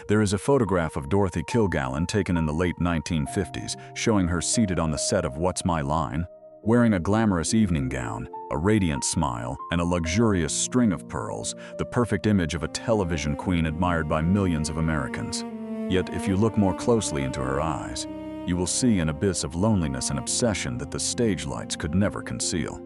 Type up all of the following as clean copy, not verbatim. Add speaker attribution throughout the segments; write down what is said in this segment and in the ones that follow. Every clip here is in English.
Speaker 1: There is a photograph of Dorothy Kilgallen taken in the late 1950s, showing her seated on the set of What's My Line, wearing a glamorous evening gown, a radiant smile, and a luxurious string of pearls, the perfect image of a television queen admired by millions of Americans. Yet, if you look more closely into her eyes, you will see an abyss of loneliness and obsession that the stage lights could never conceal.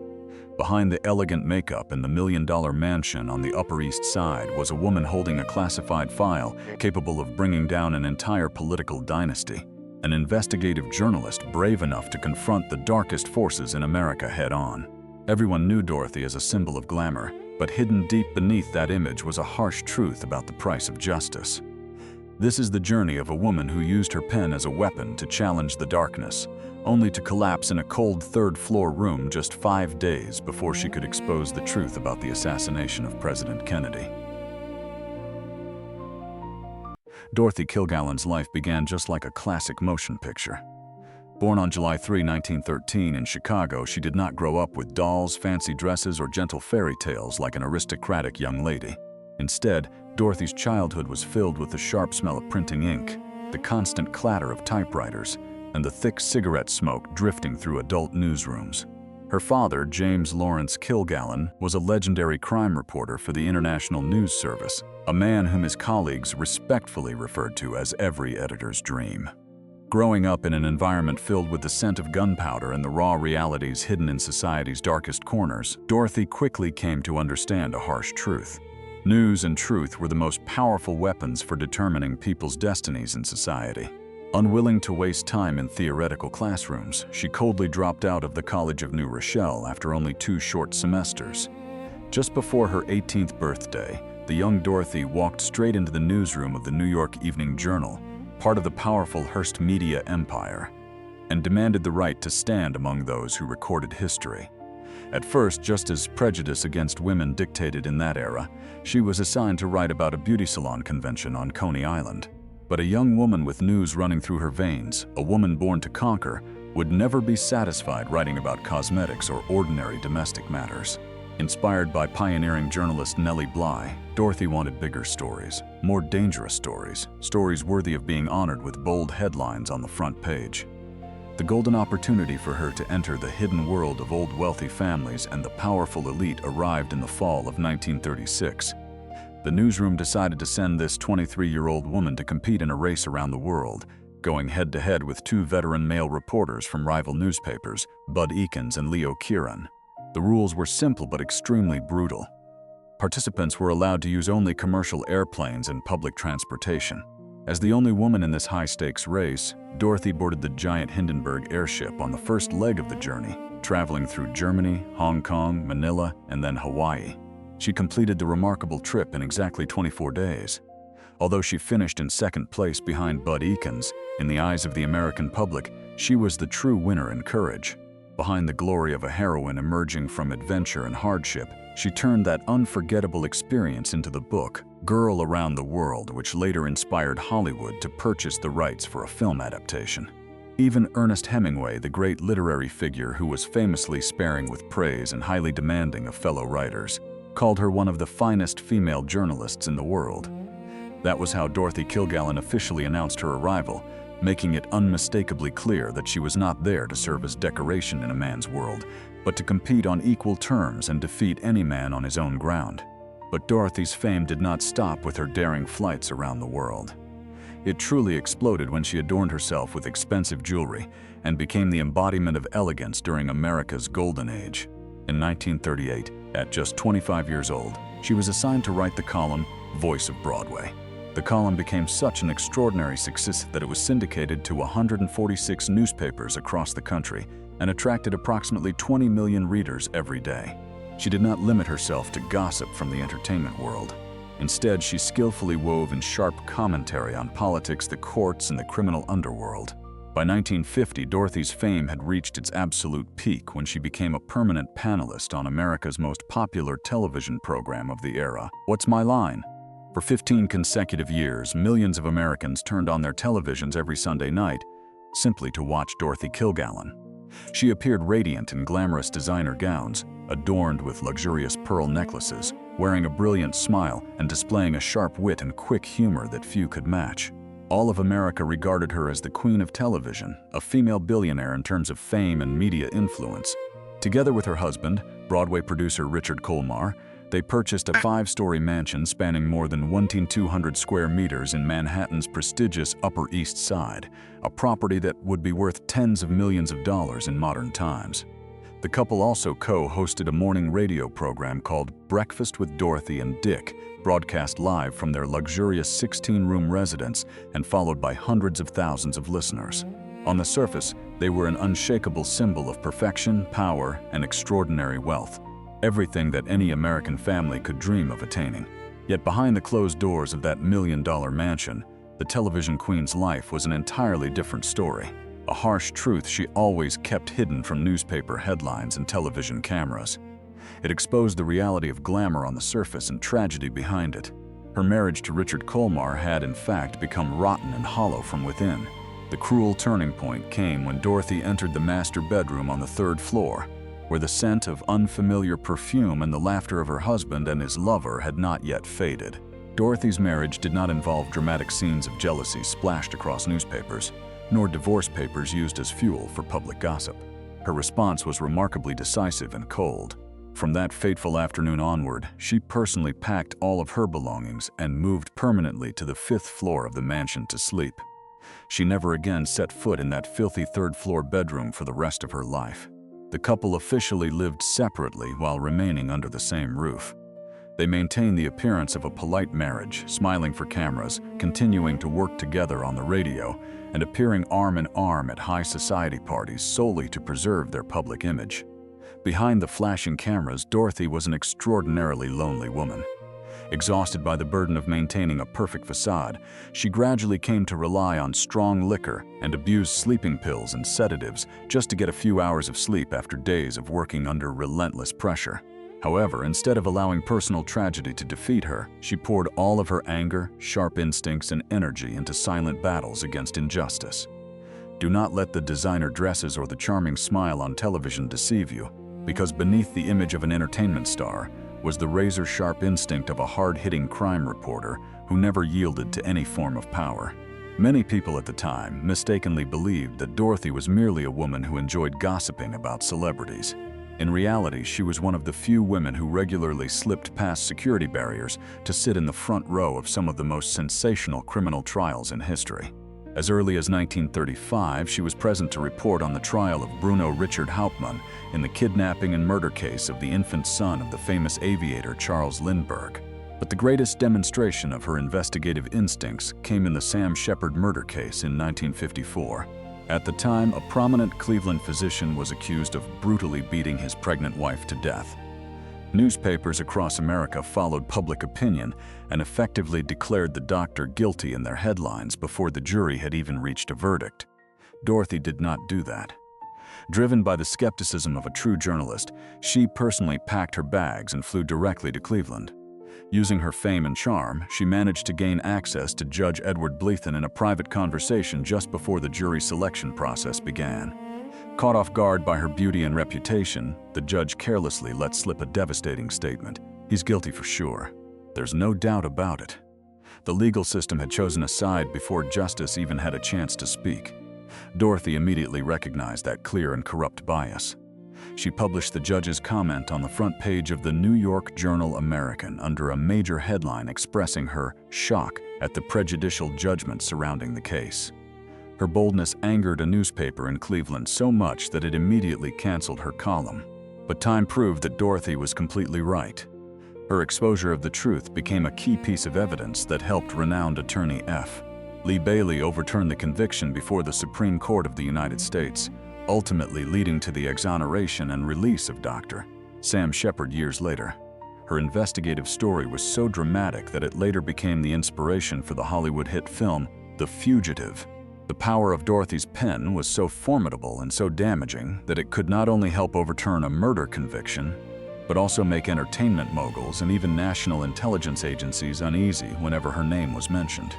Speaker 1: Behind the elegant makeup in the million-dollar mansion on the Upper East Side was a woman holding a classified file capable of bringing down an entire political dynasty, an investigative journalist brave enough to confront the darkest forces in America head-on. Everyone knew Dorothy as a symbol of glamour, but hidden deep beneath that image was a harsh truth about the price of justice. This is the journey of a woman who used her pen as a weapon to challenge the darkness, only to collapse in a cold third-floor room just 5 days before she could expose the truth about the assassination of President Kennedy. Dorothy Kilgallen's life began just like a classic motion picture. Born on July 3, 1913 in Chicago, she did not grow up with dolls, fancy dresses, or gentle fairy tales like an aristocratic young lady. Instead, Dorothy's childhood was filled with the sharp smell of printing ink, the constant clatter of typewriters, and the thick cigarette smoke drifting through adult newsrooms. Her father, James Lawrence Kilgallen, was a legendary crime reporter for the International News Service, a man whom his colleagues respectfully referred to as every editor's dream. Growing up in an environment filled with the scent of gunpowder and the raw realities hidden in society's darkest corners, Dorothy quickly came to understand a harsh truth. News and truth were the most powerful weapons for determining people's destinies in society. Unwilling to waste time in theoretical classrooms, she coldly dropped out of the College of New Rochelle after only 2 short semesters. Just before her 18th birthday, the young Dorothy walked straight into the newsroom of the New York Evening Journal, part of the powerful Hearst media empire, and demanded the right to stand among those who recorded history. At first, just as prejudice against women dictated in that era, she was assigned to write about a beauty salon convention on Coney Island. But a young woman with news running through her veins, a woman born to conquer, would never be satisfied writing about cosmetics or ordinary domestic matters. Inspired by pioneering journalist Nellie Bly, Dorothy wanted bigger stories, more dangerous stories, stories worthy of being honored with bold headlines on the front page. The golden opportunity for her to enter the hidden world of old wealthy families and the powerful elite arrived in the fall of 1936. The newsroom decided to send this 23-year-old woman to compete in a race around the world, going head-to-head with 2 veteran male reporters from rival newspapers, Bud Ekins and Leo Kieran. The rules were simple but extremely brutal. Participants were allowed to use only commercial airplanes and public transportation. As the only woman in this high-stakes race, Dorothy boarded the giant Hindenburg airship on the first leg of the journey, traveling through Germany, Hong Kong, Manila, and then Hawaii. She completed the remarkable trip in exactly 24 days. Although she finished in second place behind Bud Ekins, in the eyes of the American public, she was the true winner in courage. Behind the glory of a heroine emerging from adventure and hardship, she turned that unforgettable experience into the book, Girl Around the World, which later inspired Hollywood to purchase the rights for a film adaptation. Even Ernest Hemingway, the great literary figure who was famously sparing with praise and highly demanding of fellow writers, called her one of the finest female journalists in the world. That was how Dorothy Kilgallen officially announced her arrival, making it unmistakably clear that she was not there to serve as decoration in a man's world, but to compete on equal terms and defeat any man on his own ground. But Dorothy's fame did not stop with her daring flights around the world. It truly exploded when she adorned herself with expensive jewelry and became the embodiment of elegance during America's Golden Age. In 1938, at just 25 years old, she was assigned to write the column Voice of Broadway. The column became such an extraordinary success that it was syndicated to 146 newspapers across the country and attracted approximately 20 million readers every day. She did not limit herself to gossip from the entertainment world. Instead, she skillfully wove in sharp commentary on politics, the courts, and the criminal underworld. By 1950, Dorothy's fame had reached its absolute peak when she became a permanent panelist on America's most popular television program of the era, What's My Line? For 15 consecutive years, millions of Americans turned on their televisions every Sunday night simply to watch Dorothy Kilgallen. She appeared radiant in glamorous designer gowns, adorned with luxurious pearl necklaces, wearing a brilliant smile and displaying a sharp wit and quick humor that few could match. All of America regarded her as the queen of television, a female billionaire in terms of fame and media influence. Together with her husband, Broadway producer Richard Colmar, they purchased a 5-story mansion spanning more than 1,200 square meters in Manhattan's prestigious Upper East Side, a property that would be worth tens of millions of dollars in modern times. The couple also co-hosted a morning radio program called Breakfast with Dorothy and Dick, broadcast live from their luxurious 16-room residence and followed by hundreds of thousands of listeners. On the surface, they were an unshakable symbol of perfection, power, and extraordinary wealth. Everything that any American family could dream of attaining. Yet behind the closed doors of that million-dollar mansion, the television queen's life was an entirely different story. A harsh truth she always kept hidden from newspaper headlines and television cameras. It exposed the reality of glamour on the surface and tragedy behind it. Her marriage to Richard Colmar had, in fact, become rotten and hollow from within. The cruel turning point came when Dorothy entered the master bedroom on the 3rd floor, where the scent of unfamiliar perfume and the laughter of her husband and his lover had not yet faded. Dorothy's marriage did not involve dramatic scenes of jealousy splashed across newspapers, nor divorce papers used as fuel for public gossip. Her response was remarkably decisive and cold. From that fateful afternoon onward, she personally packed all of her belongings and moved permanently to the 5th floor of the mansion to sleep. She never again set foot in that filthy 3rd-floor bedroom for the rest of her life. The couple officially lived separately while remaining under the same roof. They maintained the appearance of a polite marriage, smiling for cameras, continuing to work together on the radio, and appearing arm in arm at high society parties solely to preserve their public image. Behind the flashing cameras, Dorothy was an extraordinarily lonely woman. Exhausted by the burden of maintaining a perfect facade, she gradually came to rely on strong liquor and abused sleeping pills and sedatives just to get a few hours of sleep after days of working under relentless pressure. However, instead of allowing personal tragedy to defeat her, she poured all of her anger, sharp instincts, and energy into silent battles against injustice. Do not let the designer dresses or the charming smile on television deceive you, because beneath the image of an entertainment star was the razor-sharp instinct of a hard-hitting crime reporter who never yielded to any form of power. Many people at the time mistakenly believed that Dorothy was merely a woman who enjoyed gossiping about celebrities. In reality, she was one of the few women who regularly slipped past security barriers to sit in the front row of some of the most sensational criminal trials in history. As early as 1935, she was present to report on the trial of Bruno Richard Hauptmann in the kidnapping and murder case of the infant son of the famous aviator Charles Lindbergh. But the greatest demonstration of her investigative instincts came in the Sam Shepard murder case in 1954. At the time, a prominent Cleveland physician was accused of brutally beating his pregnant wife to death. Newspapers across America followed public opinion and effectively declared the doctor guilty in their headlines before the jury had even reached a verdict. Dorothy did not do that. Driven by the skepticism of a true journalist, she personally packed her bags and flew directly to Cleveland. Using her fame and charm, she managed to gain access to Judge Edward Blethen in a private conversation just before the jury selection process began. Caught off guard by her beauty and reputation, the judge carelessly let slip a devastating statement. He's guilty for sure. There's no doubt about it. The legal system had chosen a side before justice even had a chance to speak. Dorothy immediately recognized that clear and corrupt bias. She published the judge's comment on the front page of the New York Journal-American under a major headline expressing her shock at the prejudicial judgment surrounding the case. Her boldness angered a newspaper in Cleveland so much that it immediately canceled her column. But time proved that Dorothy was completely right. Her exposure of the truth became a key piece of evidence that helped renowned attorney F. Lee Bailey overturn the conviction before the Supreme Court of the United States, ultimately leading to the exoneration and release of Dr. Sam Shepard years later. Her investigative story was so dramatic that it later became the inspiration for the Hollywood hit film The Fugitive. The power of Dorothy's pen was so formidable and so damaging that it could not only help overturn a murder conviction, but also make entertainment moguls and even national intelligence agencies uneasy whenever her name was mentioned.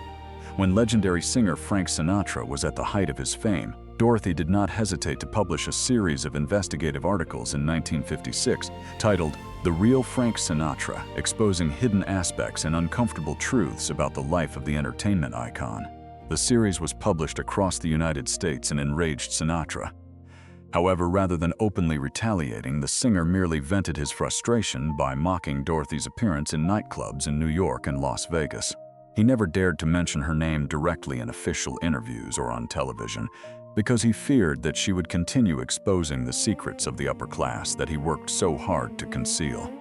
Speaker 1: When legendary singer Frank Sinatra was at the height of his fame, Dorothy did not hesitate to publish a series of investigative articles in 1956 titled The Real Frank Sinatra, exposing hidden aspects and uncomfortable truths about the life of the entertainment icon. The series was published across the United States and enraged Sinatra. However, rather than openly retaliating, the singer merely vented his frustration by mocking Dorothy's appearance in nightclubs in New York and Las Vegas. He never dared to mention her name directly in official interviews or on television, because he feared that she would continue exposing the secrets of the upper class that he worked so hard to conceal.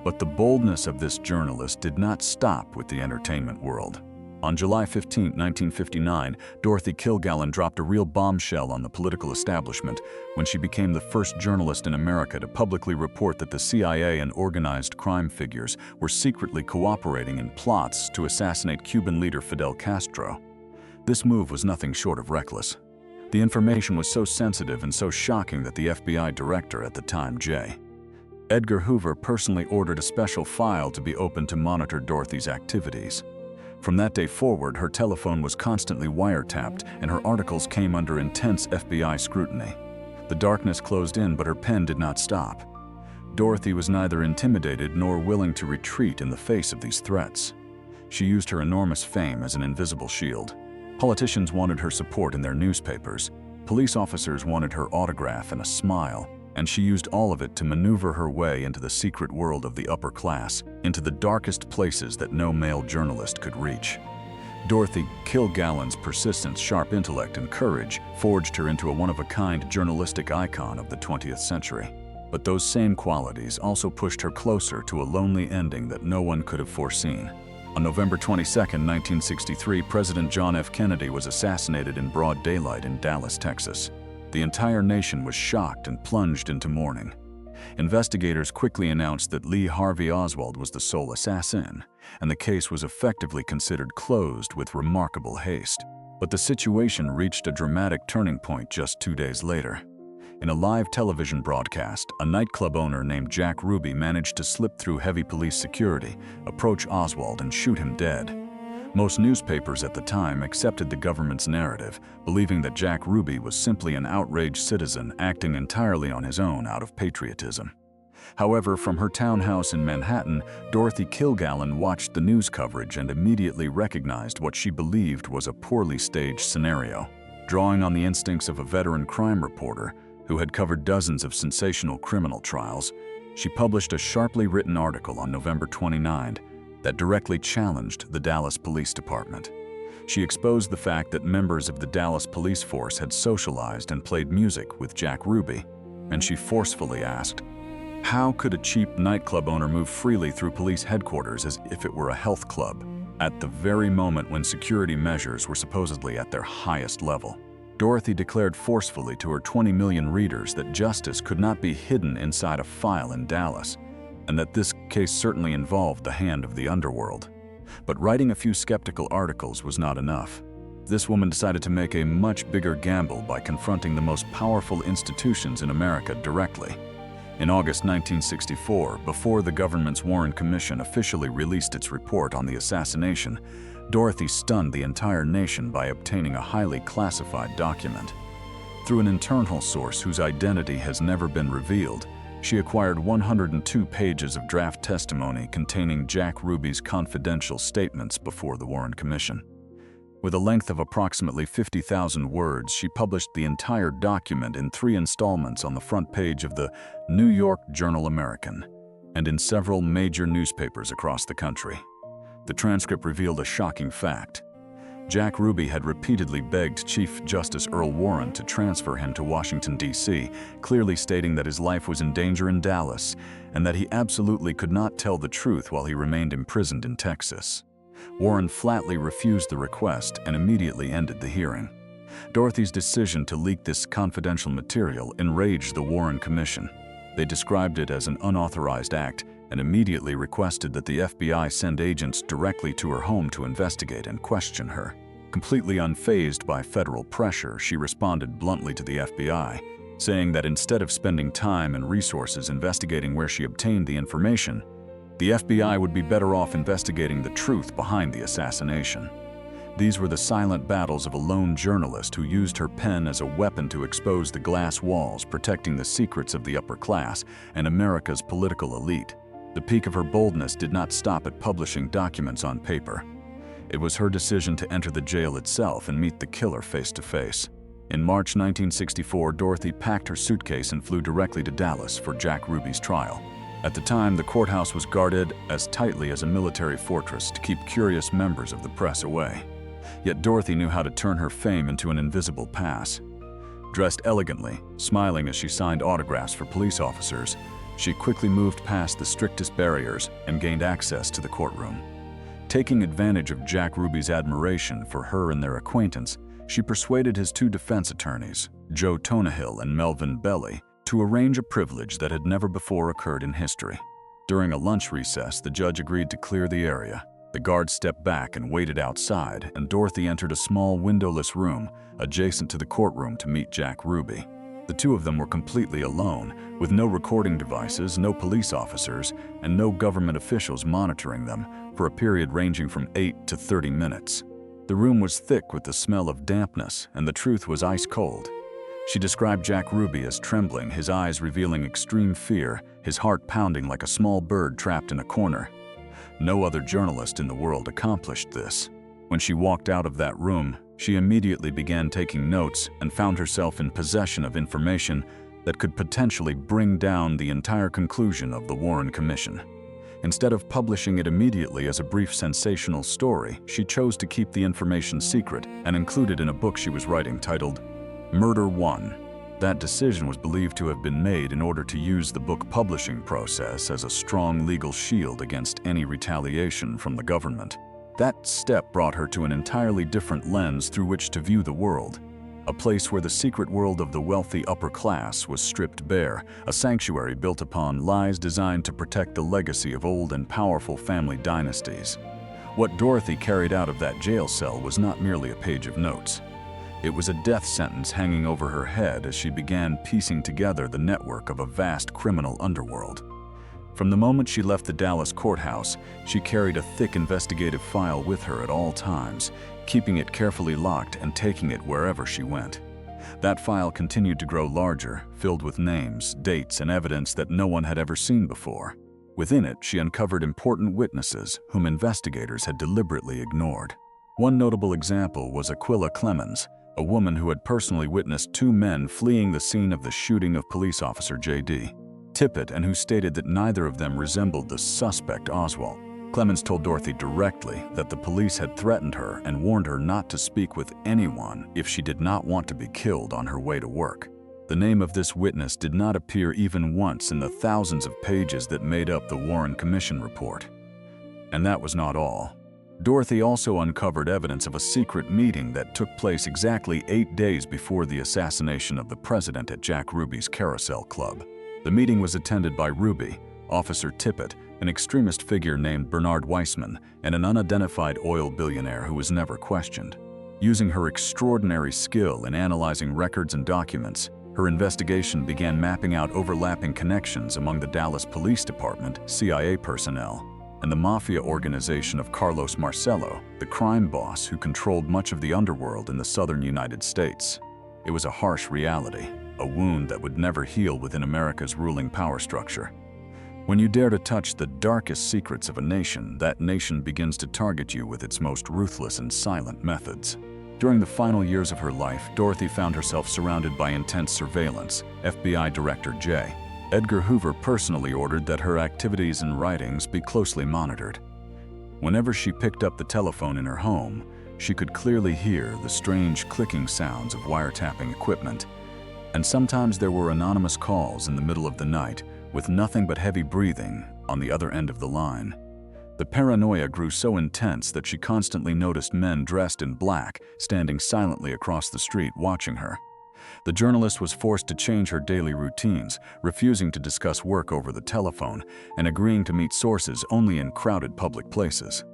Speaker 1: But the boldness of this journalist did not stop with the entertainment world. On July 15, 1959, Dorothy Kilgallen dropped a real bombshell on the political establishment when she became the first journalist in America to publicly report that the CIA and organized crime figures were secretly cooperating in plots to assassinate Cuban leader Fidel Castro. This move was nothing short of reckless. The information was so sensitive and so shocking that the FBI director at the time, J. Edgar Hoover, personally ordered a special file to be opened to monitor Dorothy's activities. From that day forward, her telephone was constantly wiretapped and her articles came under intense FBI scrutiny. The darkness closed in, but her pen did not stop. Dorothy was neither intimidated nor willing to retreat in the face of these threats. She used her enormous fame as an invisible shield. Politicians wanted her support in their newspapers. Police officers wanted her autograph and a smile, and she used all of it to maneuver her way into the secret world of the upper class, into the darkest places that no male journalist could reach. Dorothy Kilgallen's persistence, sharp intellect, and courage forged her into a one-of-a-kind journalistic icon of the 20th century. But those same qualities also pushed her closer to a lonely ending that no one could have foreseen. On November 22, 1963, President John F. Kennedy was assassinated in broad daylight in Dallas, Texas. The entire nation was shocked and plunged into mourning. Investigators quickly announced that Lee Harvey Oswald was the sole assassin, and the case was effectively considered closed with remarkable haste. But the situation reached a dramatic turning point just 2 days later. In a live television broadcast, a nightclub owner named Jack Ruby managed to slip through heavy police security, approach Oswald, and shoot him dead. Most newspapers at the time accepted the government's narrative, believing that Jack Ruby was simply an outraged citizen acting entirely on his own out of patriotism. However, from her townhouse in Manhattan, Dorothy Kilgallen watched the news coverage and immediately recognized what she believed was a poorly staged scenario. Drawing on the instincts of a veteran crime reporter who had covered dozens of sensational criminal trials, she published a sharply written article on November 29 that directly challenged the Dallas Police Department. She exposed the fact that members of the Dallas police force had socialized and played music with Jack Ruby, and she forcefully asked, how could a cheap nightclub owner move freely through police headquarters as if it were a health club, at the very moment when security measures were supposedly at their highest level? Dorothy declared forcefully to her 20 million readers that justice could not be hidden inside a file in Dallas, and that this case certainly involved the hand of the underworld. But writing a few skeptical articles was not enough. This woman decided to make a much bigger gamble by confronting the most powerful institutions in America directly. In August 1964, before the government's Warren Commission officially released its report on the assassination, Dorothy stunned the entire nation by obtaining a highly classified document. Through an internal source whose identity has never been revealed, she acquired 102 pages of draft testimony containing Jack Ruby's confidential statements before the Warren Commission. With a length of approximately 50,000 words, she published the entire document in 3 installments on the front page of the New York Journal-American and in several major newspapers across the country. The transcript revealed a shocking fact. Jack Ruby had repeatedly begged Chief Justice Earl Warren to transfer him to Washington, D.C., clearly stating that his life was in danger in Dallas and that he absolutely could not tell the truth while he remained imprisoned in Texas. Warren flatly refused the request and immediately ended the hearing. Dorothy's decision to leak this confidential material enraged the Warren Commission. They described it as an unauthorized act and immediately requested that the FBI send agents directly to her home to investigate and question her. Completely unfazed by federal pressure, she responded bluntly to the FBI, saying that instead of spending time and resources investigating where she obtained the information, the FBI would be better off investigating the truth behind the assassination. These were the silent battles of a lone journalist who used her pen as a weapon to expose the glass walls protecting the secrets of the upper class and America's political elite. The peak of her boldness did not stop at publishing documents on paper. It was her decision to enter the jail itself and meet the killer face to face. In March 1964, Dorothy packed her suitcase and flew directly to Dallas for Jack Ruby's trial. At the time, the courthouse was guarded as tightly as a military fortress to keep curious members of the press away. Yet Dorothy knew how to turn her fame into an invisible pass. Dressed elegantly, smiling as she signed autographs for police officers, she quickly moved past the strictest barriers and gained access to the courtroom. Taking advantage of Jack Ruby's admiration for her and their acquaintance, she persuaded his two defense attorneys, Joe Tonahill and Melvin Belly, to arrange a privilege that had never before occurred in history. During a lunch recess, the judge agreed to clear the area. The guards stepped back and waited outside, and Dorothy entered a small windowless room adjacent to the courtroom to meet Jack Ruby. The two of them were completely alone, with no recording devices, no police officers, and no government officials monitoring them for a period ranging from 8 to 30 minutes. The room was thick with the smell of dampness, and the truth was ice cold. She described Jack Ruby as trembling, his eyes revealing extreme fear, his heart pounding like a small bird trapped in a corner. No other journalist in the world accomplished this. When she walked out of that room, she immediately began taking notes and found herself in possession of information that could potentially bring down the entire conclusion of the Warren Commission. Instead of publishing it immediately as a brief sensational story, she chose to keep the information secret and include it in a book she was writing titled Murder One. That decision was believed to have been made in order to use the book publishing process as a strong legal shield against any retaliation from the government. That step brought her to an entirely different lens through which to view the world. A place where the secret world of the wealthy upper class was stripped bare, a sanctuary built upon lies designed to protect the legacy of old and powerful family dynasties. What Dorothy carried out of that jail cell was not merely a page of notes. It was a death sentence hanging over her head as she began piecing together the network of a vast criminal underworld. From the moment she left the Dallas courthouse, she carried a thick investigative file with her at all times, keeping it carefully locked and taking it wherever she went. That file continued to grow larger, filled with names, dates, and evidence that no one had ever seen before. Within it, she uncovered important witnesses whom investigators had deliberately ignored. One notable example was Aquila Clemens, a woman who had personally witnessed two men fleeing the scene of the shooting of police officer J.D. Tippett, and who stated that neither of them resembled the suspect Oswald. Clemens told Dorothy directly that the police had threatened her and warned her not to speak with anyone if she did not want to be killed on her way to work. The name of this witness did not appear even once in the thousands of pages that made up the Warren Commission report. And that was not all. Dorothy also uncovered evidence of a secret meeting that took place exactly 8 days before the assassination of the president at Jack Ruby's Carousel Club. The meeting was attended by Ruby, Officer Tippett, an extremist figure named Bernard Weissman, and an unidentified oil billionaire who was never questioned. Using her extraordinary skill in analyzing records and documents, her investigation began mapping out overlapping connections among the Dallas Police Department, CIA personnel, and the mafia organization of Carlos Marcello, the crime boss who controlled much of the underworld in the southern United States. It was a harsh reality, a wound that would never heal within America's ruling power structure. When you dare to touch the darkest secrets of a nation, that nation begins to target you with its most ruthless and silent methods. During the final years of her life, Dorothy found herself surrounded by intense surveillance. FBI Director J. Edgar Hoover personally ordered that her activities and writings be closely monitored. Whenever she picked up the telephone in her home, she could clearly hear the strange clicking sounds of wiretapping equipment. And sometimes there were anonymous calls in the middle of the night with nothing but heavy breathing on the other end of the line. The paranoia grew so intense that she constantly noticed men dressed in black standing silently across the street watching her. The journalist was forced to change her daily routines, refusing to discuss work over the telephone and agreeing to meet sources only in crowded public places.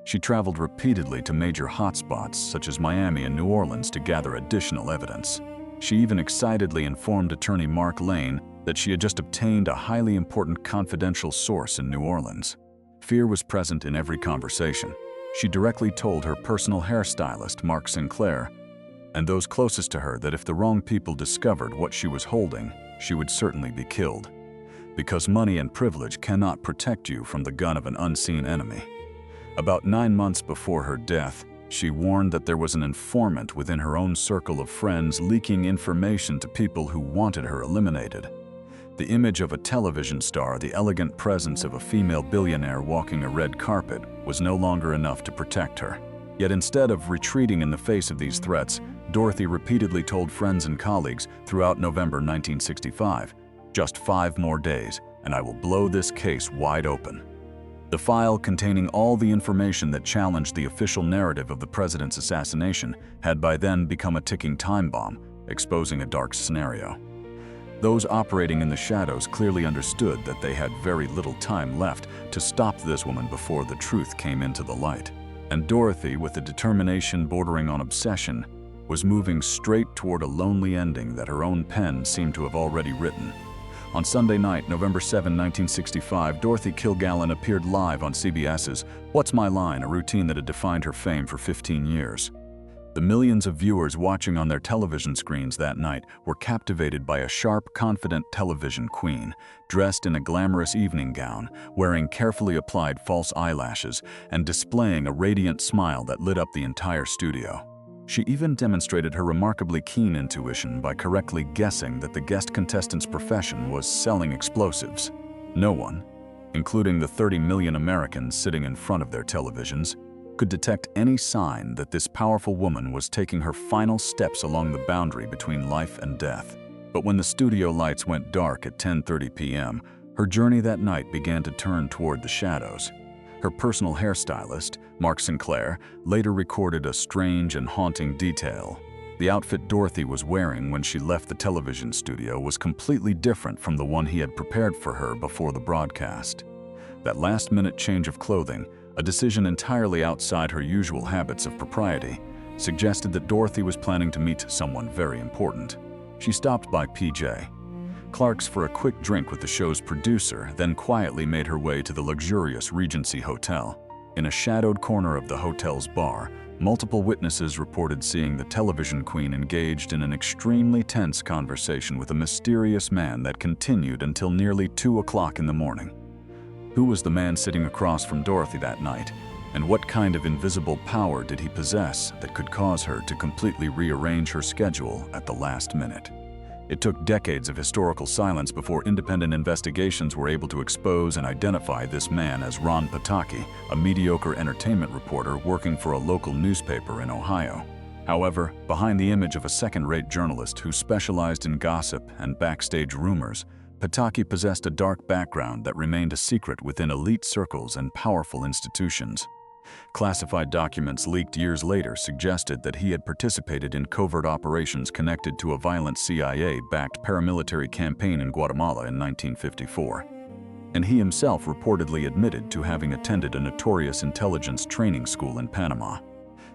Speaker 1: She traveled repeatedly to major hotspots such as Miami and New Orleans to gather additional evidence. She even excitedly informed attorney Mark Lane that she had just obtained a highly important confidential source in New Orleans. Fear was present in every conversation. She directly told her personal hairstylist, Mark Sinclair, and those closest to her that if the wrong people discovered what she was holding, she would certainly be killed. Because money and privilege cannot protect you from the gun of an unseen enemy. About 9 months before her death, she warned that there was an informant within her own circle of friends leaking information to people who wanted her eliminated. The image of a television star, the elegant presence of a female billionaire walking a red carpet, was no longer enough to protect her. Yet instead of retreating in the face of these threats, Dorothy repeatedly told friends and colleagues throughout November 1965, "Just 5 more days, and I will blow this case wide open." The file containing all the information that challenged the official narrative of the president's assassination had by then become a ticking time bomb, exposing a dark scenario. Those operating in the shadows clearly understood that they had very little time left to stop this woman before the truth came into the light. And Dorothy, with a determination bordering on obsession, was moving straight toward a lonely ending that her own pen seemed to have already written. On Sunday night, November 7, 1965, Dorothy Kilgallen appeared live on CBS's What's My Line, a routine that had defined her fame for 15 years. The millions of viewers watching on their television screens that night were captivated by a sharp, confident television queen, dressed in a glamorous evening gown, wearing carefully applied false eyelashes, and displaying a radiant smile that lit up the entire studio. She even demonstrated her remarkably keen intuition by correctly guessing that the guest contestant's profession was selling explosives. No one, including the 30 million Americans sitting in front of their televisions, could detect any sign that this powerful woman was taking her final steps along the boundary between life and death. But when the studio lights went dark at 10:30 p.m., her journey that night began to turn toward the shadows. Her personal hairstylist, Mark Sinclair, later recorded a strange and haunting detail. The outfit Dorothy was wearing when she left the television studio was completely different from the one he had prepared for her before the broadcast. That last-minute change of clothing, a decision entirely outside her usual habits of propriety, suggested that Dorothy was planning to meet someone very important. She stopped by PJ Clark's for a quick drink with the show's producer, then quietly made her way to the luxurious Regency Hotel. In a shadowed corner of the hotel's bar, multiple witnesses reported seeing the television queen engaged in an extremely tense conversation with a mysterious man that continued until nearly 2 o'clock in the morning. Who was the man sitting across from Dorothy that night, and what kind of invisible power did he possess that could cause her to completely rearrange her schedule at the last minute? It took decades of historical silence before independent investigations were able to expose and identify this man as Ron Pataki, a mediocre entertainment reporter working for a local newspaper in Ohio. However, behind the image of a second-rate journalist who specialized in gossip and backstage rumors, Pataki possessed a dark background that remained a secret within elite circles and powerful institutions. Classified documents leaked years later suggested that he had participated in covert operations connected to a violent CIA-backed paramilitary campaign in Guatemala in 1954. And he himself reportedly admitted to having attended a notorious intelligence training school in Panama.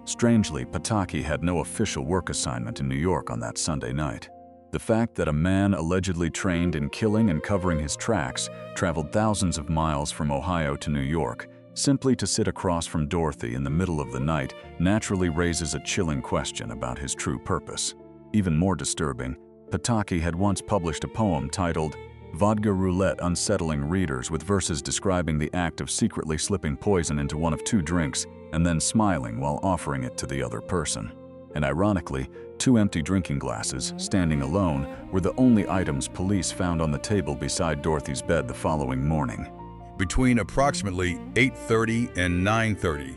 Speaker 1: Strangely, Pataki had no official work assignment in New York on that Sunday night. The fact that a man allegedly trained in killing and covering his tracks traveled thousands of miles from Ohio to New York simply to sit across from Dorothy in the middle of the night naturally raises a chilling question about his true purpose. Even more disturbing, Pataki had once published a poem titled Vodka Roulette, unsettling readers with verses describing the act of secretly slipping poison into one of 2 drinks and then smiling while offering it to the other person. And ironically, 2 empty drinking glasses, standing alone, were the only items police found on the table beside Dorothy's bed the following morning.
Speaker 2: Between approximately 8:30 and 9:30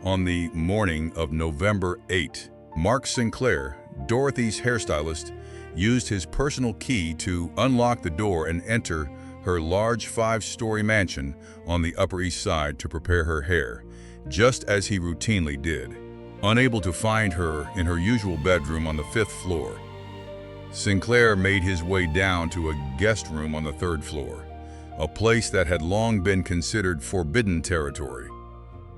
Speaker 2: on the morning of November 8, Mark Sinclair, Dorothy's hairstylist, used his personal key to unlock the door and enter her large 5-story mansion on the Upper East Side to prepare her hair, just as he routinely did. Unable to find her in her usual bedroom on the 5th floor, Sinclair made his way down to a guest room on the 3rd floor, a place that had long been considered forbidden territory,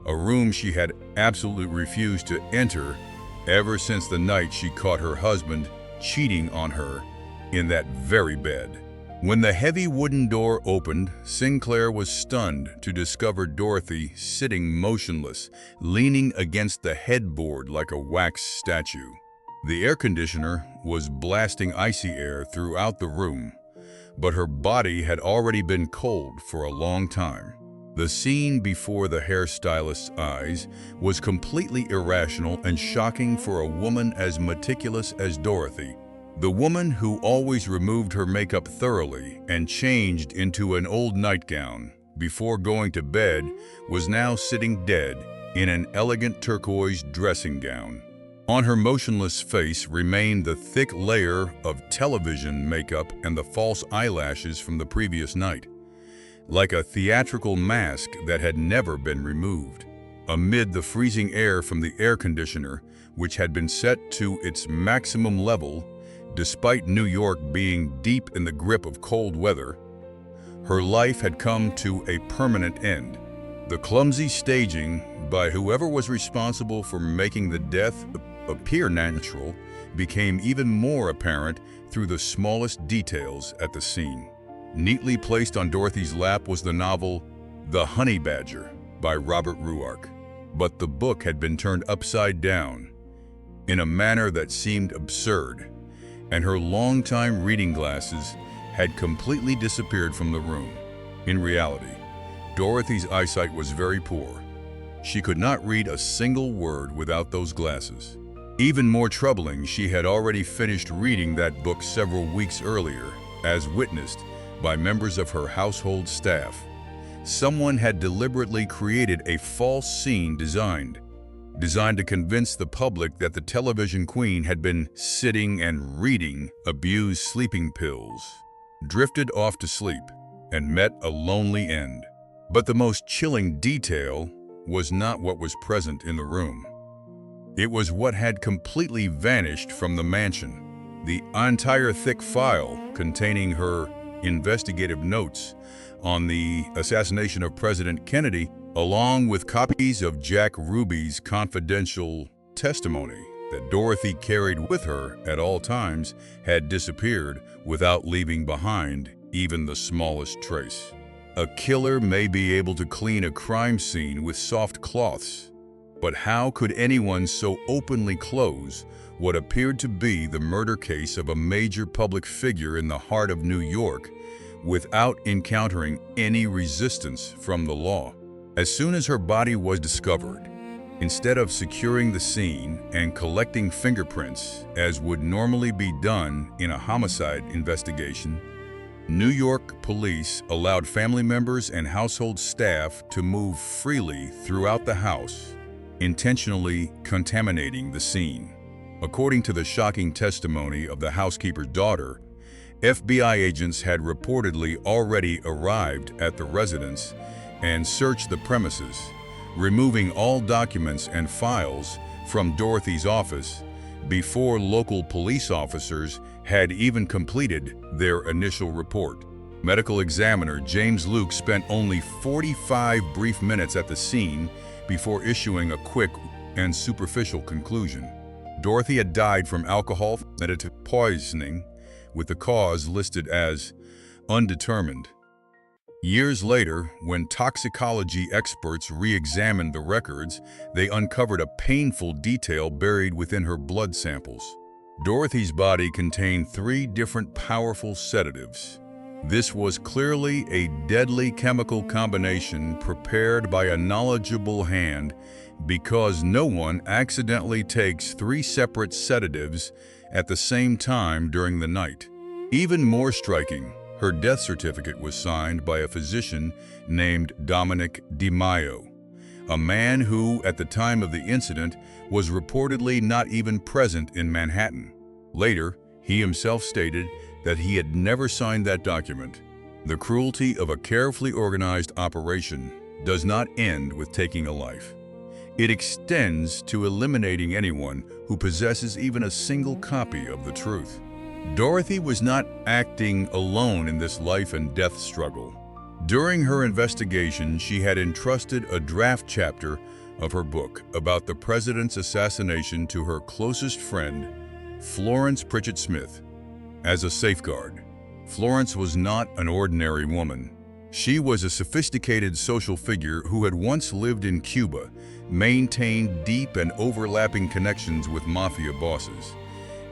Speaker 2: a room she had absolutely refused to enter ever since the night she caught her husband cheating on her in that very bed. When the heavy wooden door opened, Sinclair was stunned to discover Dorothy sitting motionless, leaning against the headboard like a wax statue. The air conditioner was blasting icy air throughout the room, but her body had already been cold for a long time. The scene before the hairstylist's eyes was completely irrational and shocking for a woman as meticulous as Dorothy. The woman who always removed her makeup thoroughly and changed into an old nightgown before going to bed was now sitting dead in an elegant turquoise dressing gown. On her motionless face remained the thick layer of television makeup and the false eyelashes from the previous night, like a theatrical mask that had never been removed. Amid the freezing air from the air conditioner, which had been set to its maximum level, despite New York being deep in the grip of cold weather, her life had come to a permanent end. The clumsy staging by whoever was responsible for making the death appear natural became even more apparent through the smallest details at the scene. Neatly placed on Dorothy's lap was the novel The Honey Badger by Robert Ruark, but the book had been turned upside down in a manner that seemed absurd, and her longtime reading glasses had completely disappeared from the room. In reality, Dorothy's eyesight was very poor. She could not read a single word without those glasses. Even more troubling, she had already finished reading that book several weeks earlier, as witnessed by members of her household staff. Someone had deliberately created a false scene designed to convince the public that the television queen had been sitting and reading abused sleeping pills, drifted off to sleep, and met a lonely end. But the most chilling detail was not what was present in the room. It was what had completely vanished from the mansion. The entire thick file containing her investigative notes on the assassination of President Kennedy, along with copies of Jack Ruby's confidential testimony that Dorothy carried with her at all times, had disappeared without leaving behind even the smallest trace. A killer may be able to clean a crime scene with soft cloths, but how could anyone so openly close what appeared to be the murder case of a major public figure in the heart of New York without encountering any resistance from the law? As soon as her body was discovered, instead of securing the scene and collecting fingerprints as would normally be done in a homicide investigation, New York police allowed family members and household staff to move freely throughout the house, intentionally contaminating the scene. According to the shocking testimony of the housekeeper's daughter, FBI agents had reportedly already arrived at the residence and searched the premises, removing all documents and files from Dorothy's office before local police officers had even completed their initial report. Medical examiner James Luke spent only 45 brief minutes at the scene before issuing a quick and superficial conclusion. Dorothy had died from alcohol sedative poisoning, with the cause listed as undetermined. Years later, when toxicology experts re-examined the records, they uncovered a painful detail buried within her blood samples. Dorothy's body contained 3 different powerful sedatives. This was clearly a deadly chemical combination prepared by a knowledgeable hand, because no one accidentally takes 3 separate sedatives at the same time during the night. Even more striking, her death certificate was signed by a physician named Dominic DiMaio, a man who, at the time of the incident, was reportedly not even present in Manhattan. Later, he himself stated that he had never signed that document. The cruelty of a carefully organized operation does not end with taking a life. It extends to eliminating anyone who possesses even a single copy of the truth. Dorothy was not acting alone in this life and death struggle. During her investigation, she had entrusted a draft chapter of her book about the president's assassination to her closest friend, Florence Pritchett Smith, as a safeguard. Florence was not an ordinary woman. She was a sophisticated social figure who had once lived in Cuba, maintained deep and overlapping connections with mafia bosses,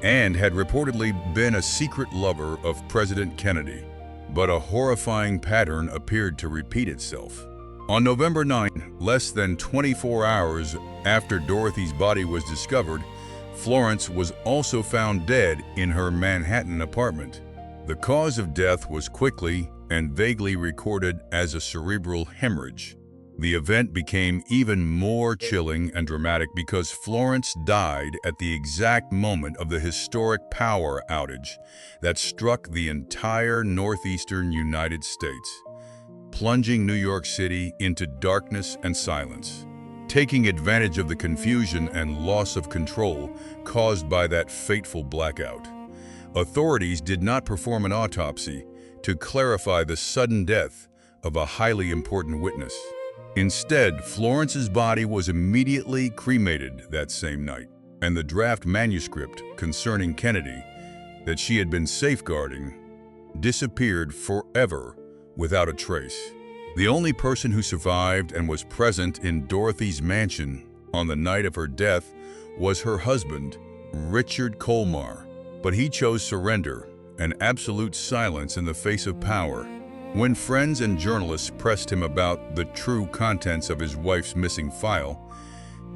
Speaker 2: and had reportedly been a secret lover of President Kennedy. But a horrifying pattern appeared to repeat itself. On November 9, less than 24 hours after Dorothy's body was discovered, Florence was also found dead in her Manhattan apartment. The cause of death was quickly and vaguely recorded as a cerebral hemorrhage. The event became even more chilling and dramatic because Florence died at the exact moment of the historic power outage that struck the entire northeastern United States, plunging New York City into darkness and silence. Taking advantage of the confusion and loss of control caused by that fateful blackout, authorities did not perform an autopsy to clarify the sudden death of a highly important witness. Instead, Florence's body was immediately cremated that same night, and the draft manuscript concerning Kennedy that she had been safeguarding disappeared forever without a trace. The only person who survived and was present in Dorothy's mansion on the night of her death was her husband, Richard Colmar, but he chose surrender and absolute silence in the face of power. When friends and journalists pressed him about the true contents of his wife's missing file,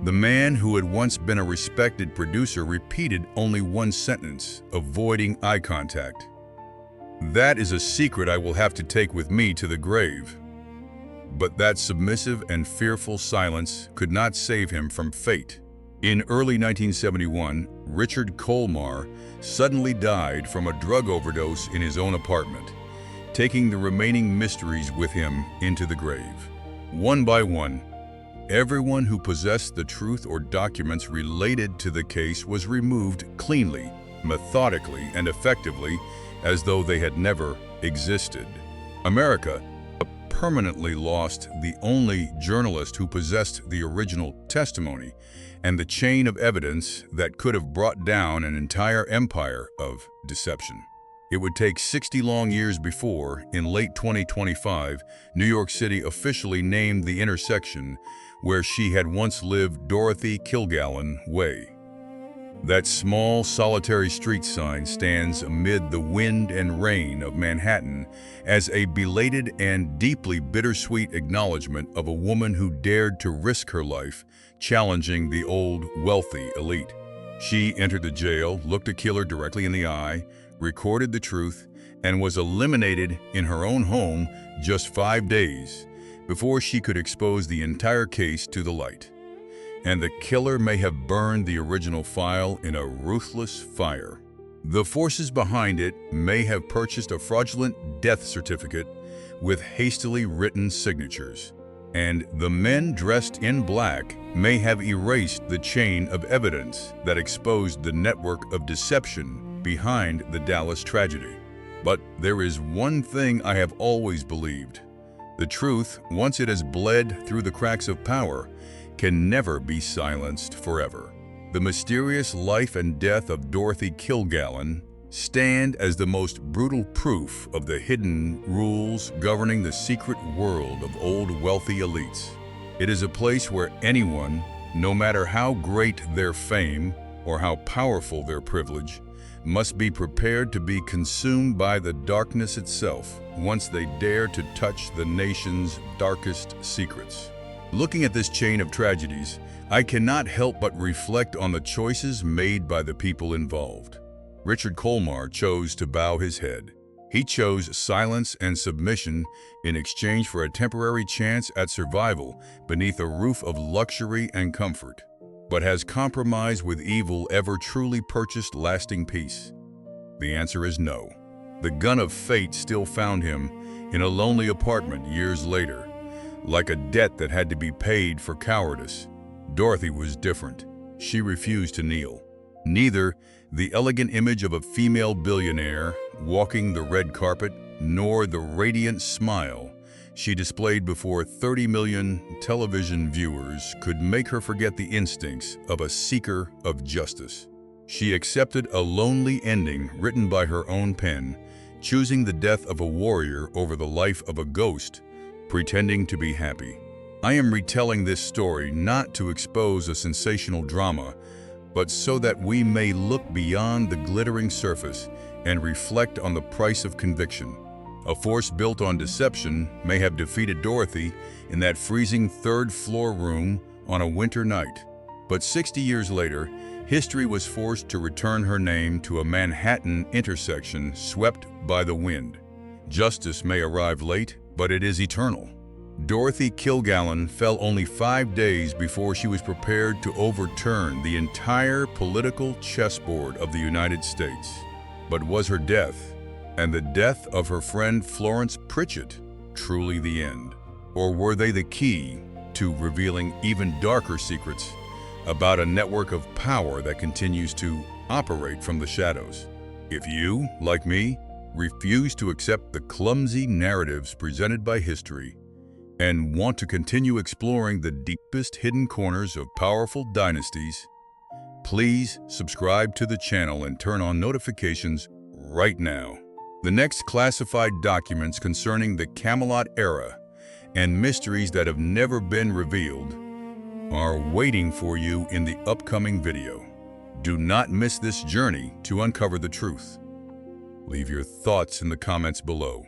Speaker 2: the man who had once been a respected producer repeated only one sentence, avoiding eye contact. "That is a secret I will have to take with me to the grave." But that submissive and fearful silence could not save him from fate. In early 1971, Richard Colmar suddenly died from a drug overdose in his own apartment, taking the remaining mysteries with him into the grave. One by one, everyone who possessed the truth or documents related to the case was removed cleanly, methodically, and effectively, as though they had never existed. America permanently lost the only journalist who possessed the original testimony and the chain of evidence that could have brought down an entire empire of deception. It would take 60 long years before, in late 2025, New York City officially named the intersection where she had once lived Dorothy Kilgallen Way. That small, solitary street sign stands amid the wind and rain of Manhattan as a belated and deeply bittersweet acknowledgement of a woman who dared to risk her life, challenging the old, wealthy elite. She entered the jail, looked a killer directly in the eye, recorded the truth, and was eliminated in her own home just 5 days before she could expose the entire case to the light. And the killer may have burned the original file in a ruthless fire. The forces behind it may have purchased a fraudulent death certificate with hastily written signatures. And the men dressed in black may have erased the chain of evidence that exposed the network of deception behind the Dallas tragedy. But there is one thing I have always believed. The truth, once it has bled through the cracks of power, can never be silenced forever. The mysterious life and death of Dorothy Kilgallen stand as the most brutal proof of the hidden rules governing the secret world of old wealthy elites. It is a place where anyone, no matter how great their fame or how powerful their privilege, must be prepared to be consumed by the darkness itself once they dare to touch the nation's darkest secrets. Looking at this chain of tragedies, I cannot help but reflect on the choices made by the people involved. Richard Colmar chose to bow his head. He chose silence and submission in exchange for a temporary chance at survival beneath a roof of luxury and comfort. But has compromise with evil ever truly purchased lasting peace? The answer is no. The gun of fate still found him in a lonely apartment years later. Like a debt that had to be paid for cowardice, Dorothy was different. She refused to kneel. Neither the elegant image of a female billionaire walking the red carpet, nor the radiant smile she displayed before 30 million television viewers could make her forget the instincts of a seeker of justice. She accepted a lonely ending written by her own pen, choosing the death of a warrior over the life of a ghost, pretending to be happy. I am retelling this story not to expose a sensational drama, but so that we may look beyond the glittering surface and reflect on the price of conviction. A force built on deception may have defeated Dorothy in that freezing third-floor room on a winter night. But 60 years later, history was forced to return her name to a Manhattan intersection swept by the wind. Justice may arrive late, but it is eternal. Dorothy Kilgallen fell only 5 days before she was prepared to overturn the entire political chessboard of the United States. But was her death, and the death of her friend Florence Pritchett, truly the end? Or were they the key to revealing even darker secrets about a network of power that continues to operate from the shadows? If you, like me, refuse to accept the clumsy narratives presented by history and want to continue exploring the deepest hidden corners of powerful dynasties, please subscribe to the channel and turn on notifications right now. The next classified documents concerning the Camelot era and mysteries that have never been revealed are waiting for you in the upcoming video. Do not miss this journey to uncover the truth. Leave your thoughts in the comments below.